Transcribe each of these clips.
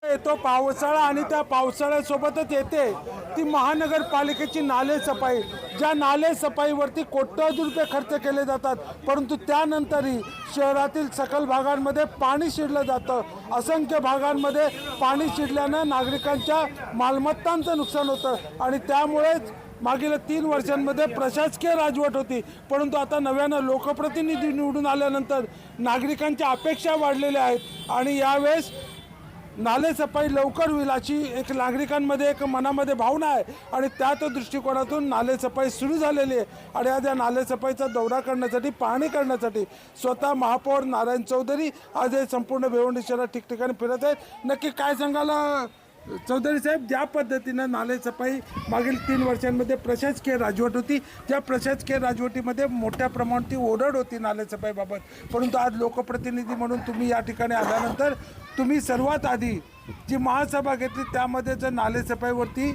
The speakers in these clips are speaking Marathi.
येतो पावसाळा आणि त्या पावसाळ्यासोबतच येते ती महानगरपालिकेची नाले सफाई। ज्या नाले सफाईवरती कोट्यवधी रुपये खर्च केले जातात, परंतु त्यानंतरही शहरातील सकल भागांमध्ये पाणी शिरलं जातं। असंख्य भागांमध्ये पाणी शिरल्यानं नागरिकांच्या मालमत्तांचं नुकसान होतं आणि त्यामुळेच मागील 3 वर्षांमध्ये प्रशासकीय राजवट होती, परंतु आता नव्यानं लोकप्रतिनिधी निवडून आल्यानंतर नागरिकांच्या अपेक्षा वाढलेल्या आहेत आणि यावेळेस नाले सफाई लवकर होईल अशी एक नागरिकांमध्ये एक मनामध्ये भावना आहे आणि त्याच दृष्टिकोनातून नाले सफाई सुरू झालेली आहे। आणि आज या नाले सफाईचा दौरा करण्यासाठी, पाहणी करण्यासाठी स्वतः महापौर नारायण चौधरी आज हे संपूर्ण भिवंडी शहरात ठिकठिकाणी फिरत आहेत। नक्की काय सांगाल चौधरी साहेब, ज्या पद्धतीनं नाले सफाई मागील 3 वर्षांमध्ये प्रशासकीय राजवट होती, त्या प्रशासकीय राजवटीमध्ये मोठ्या प्रमाणात ओरड होती नाले सफाईबाबत, परंतु आज लोकप्रतिनिधी म्हणून तुम्ही या ठिकाणी आल्यानंतर तुम्ही सर्वात आधी जी महासभा घेतली त्यामध्ये जर नाले सफाईवरती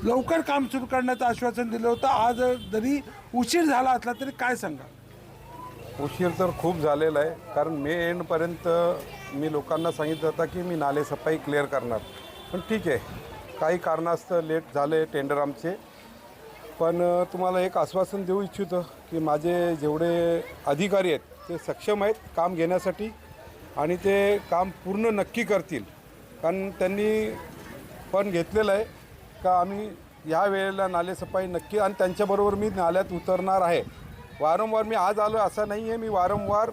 लवकर काम सुरू करण्याचं आश्वासन दिलं होतं। आज जरी उशीर झाला असला तरी काय सांगा? उशीर तर खूप झालेला आहे, कारण मे एंडपर्यंत मी लोकांना सांगितलं होतं की मी नाले सफाई क्लिअर करणार, पण ठीक आहे, काही कारणास्तव लेट झाले टेंडर आमचे। पण तुम्हाला एक आश्वासन देऊ इच्छितो की माझे जेवढे अधिकारी आहेत ते सक्षम आहेत काम घेण्यासाठी आणि ते काम पूर्ण नक्की करतील, कारण त्यांनी पण घेतलेलं आहे का आम्ही ह्या वेळेला नाले सफाई नक्की, आणि त्यांच्याबरोबर मी नाल्यात उतरणार आहे। वारंवार मी आज आलो असं नाही आहे, मी वारंवार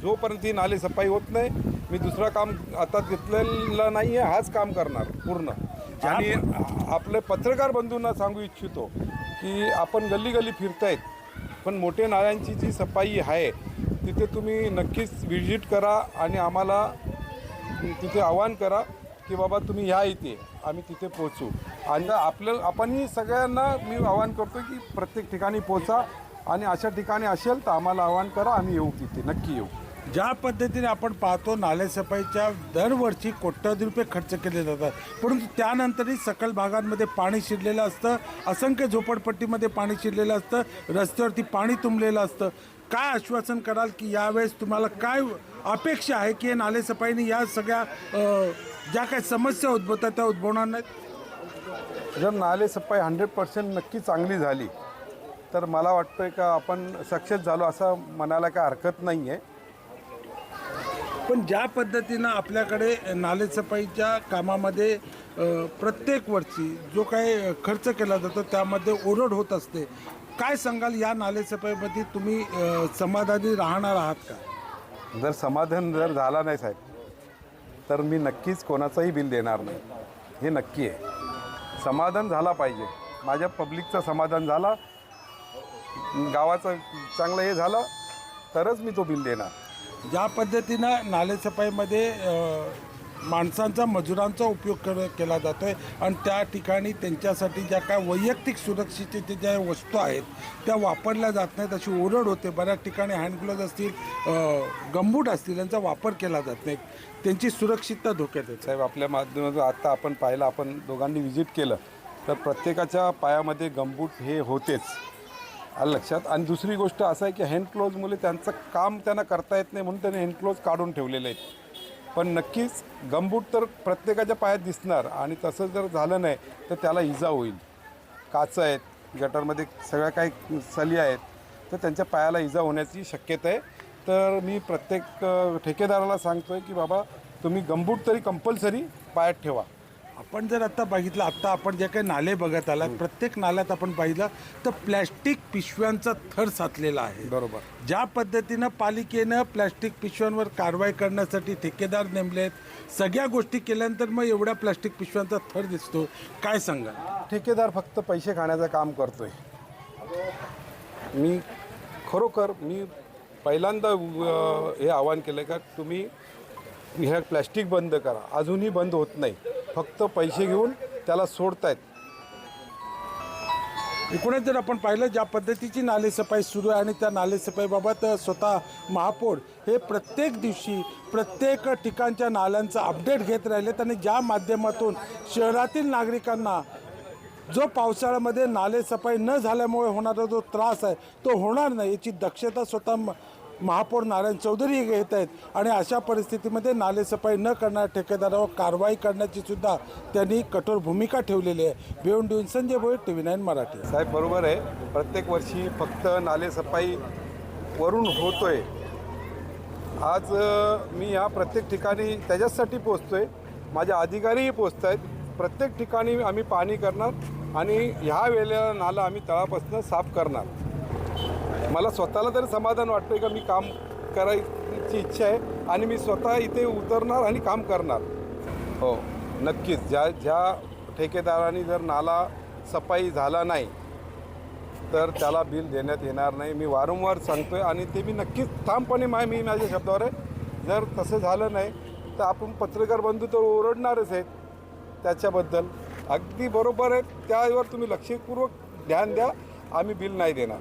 जोपर्यंत ही नाले सफाई होत नाही मी दुसरं काम आता घेतलेलं नाही आहे, हाच काम करणार पूर्ण। आणि आपले पत्रकार बंधूंना सांगू इच्छितो की आपण गल्ली गल्ली फिरतायत, पण मोठे नाल्यांची जी सफाई आहे तिथे तुम्ही नक्कीच व्हिजिट करा आणि आम्हाला तिथे आवाहन करा की बाबा तुम्ही या इथे, आम्ही तिथे पोहोचू। आणि आपणही सगळ्यांना मी आवाहन करतो की प्रत्येक ठिकाणी पोचा आणि अशा ठिकाणी असेल तर आम्हाला आवाहन करा, आम्ही येऊ तिथे, नक्की येऊ। ज्या पद्धतीने आपण पाहतो नाले सफाईच्या दरवर्षी कोट्यवधी रुपये खर्च केले जातात, परंतु त्यानंतरही सकल भागांमध्ये पाणी शिरलेलं असतं, असंख्य झोपडपट्टीमध्ये पाणी शिरलेलं असतं, रस्त्यावरती पाणी तुंबलेलं असतं। काय आश्वासन कराल की यावेळेस तुम्हाला काय अपेक्षा आहे की नाले सफाईने या सगळ्या ज्या काही समस्या उद्भवतात त्या उद्भवणार नाहीत? जर नाले सफाई 100% नक्की चांगली झाली तर मला वाटतं आहे का आपण सक्सेस झालो असं म्हणायला काय हरकत नाही आहे। पण ज्या पद्धतीनं आपल्याकडे नाले सफाईच्या कामामध्ये प्रत्येक वर्षी जो काही खर्च केला जातो त्यामध्ये ओरड होत असते, काय सांगाल या नाले सफाईमध्ये तुम्ही समाधानी राहणार आहात का? जर समाधान जर झाला नाही साहेब तर मी नक्कीच कोणाचंही बिल देणार नाही, हे नक्की आहे। समाधान झाला पाहिजे, माझ्या पब्लिकचं समाधान झाला, गावाचं चांगलं हे झालं तरच मी तो बिल देणार। ज्या पद्धतीनं नाले सफाईमध्ये माणसांचा, मजुरांचा उपयोग केला जातो आहे आणि त्या ठिकाणी त्यांच्यासाठी ज्या काय वैयक्तिक सुरक्षिततेच्या ज्या वस्तू आहेत त्या वापरल्या जात नाहीत अशी ओरड होते। बऱ्याच ठिकाणी हँडग्लोव्ज असतील, गमबूट असतील, यांचा वापर केला जात नाही, त्यांची सुरक्षितता धोक्यात आहे। साहेब आपल्या माध्यमातून आत्ता आपण पाहिलं, आपण दोघांनी व्हिजिट केलं तर प्रत्येकाच्या पायामध्ये गमबूट हे होतेच, आलं लक्षात। आणि दुसरी गोष्ट असं आहे की हँडग्लोव्जमुळे त्यांचं काम त्यांना करता येत नाही म्हणून त्यांनी हँडग्लोव्ज काढून ठेवलेले आहेत, पण नक्कीच गमबूट तर प्रत्येकाच्या पायात दिसणार आणि तसं जर झालं नाही तर त्याला इजा होईल। काचं आहेत, गटरमध्ये सगळ्या काही सली आहेत, तर त्यांच्या पायाला इजा होण्याची शक्यता आहे। तर मी प्रत्येक ठेकेदाराला सांगतो आहे की बाबा तुम्ही गमबूट तरी कंपल्सरी पायात ठेवा। आपण जर आता बघितलं, आत्ता आपण जे काही नाले बघत आलात, प्रत्येक नाल्यात आपण पाहिलं तर प्लॅस्टिक पिशव्यांचा थर साचलेला आहे। बरोबर, ज्या पद्धतीनं पालिकेनं प्लॅस्टिक पिशव्यांवर कारवाई करण्यासाठी ठेकेदार नेमलेत, सगळ्या गोष्टी केल्यानंतर मग एवढ्या प्लॅस्टिक पिशव्यांचा थर दिसतो, काय सांगा? ठेकेदार फक्त पैसे खाण्याचं काम करतोय। मी खरोखर मी पहिल्यांदा हे आवाहन केलं का तुम्ही ह्या प्लॅस्टिक बंद करा, अजूनही बंद होत नाही, फक्त पैसे घेऊन त्याला सोडतायत। एकूणच जर आपण पाहिलं ज्या पद्धतीची नाले सफाई सुरू आहे आणि त्या नाले सफाईबाबत स्वतः महापौर हे प्रत्येक दिवशी प्रत्येक ठिकाणच्या नाल्यांचा अपडेट घेत राहिलेत आणि ज्या माध्यमातून शहरातील नागरिकांना जो पावसाळ्यामध्ये नाले सफाई न झाल्यामुळे होणारा जो त्रास आहे तो होणार नाही याची दक्षता स्वतः महापौर नारायण चौधरी हे घेत आहेत आणि अशा परिस्थितीमध्ये नालेसफाई न करणाऱ्या ठेकेदारावर कारवाई करण्याची सुद्धा त्यांनी कठोर भूमिका ठेवलेली आहे. भिवून देऊन संजय भोईर, TV9 मराठी. साहेब बरोबर आहे, प्रत्येक वर्षी फक्त नालेसफाई वरून होतोय. आज मी या प्रत्येक ठिकाणी त्याच्यासाठी पोचतोय, माझे अधिकारीही पोचत आहेत. प्रत्येक ठिकाणी आम्ही पाणी करणार आणि ह्या वेळेला नाला आम्ही तळापासून साफ करणार. मला स्वतःला तरी समाधान वाटतंय का मी काम करायची इच्छा आहे आणि मी स्वतः इथे उतरणार आणि काम करणार. हो नक्कीच, ज्या ठेकेदारांनी जर नाला सफाई झाला नाही तर त्याला बिल देण्यात येणार नाही. मी वारंवार सांगतोय आणि ते मी नक्कीच ठामपणे मी माझ्या शब्दावर आहे. जर तसं झालं नाही तर आपण पत्रकार बंधू तर ओरडणारच आहेत त्याच्याबद्दल. अगदी बरोबर आहे, त्यावर तुम्ही लक्षपूर्वक ध्यान द्या. आम्ही बिल नाही देणार.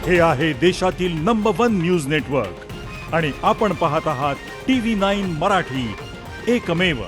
हे आहे देशातील नंबर 1 न्यूज नेटवर्क आणि आपण पाहत आहात TV9 मराठी, एकमेव.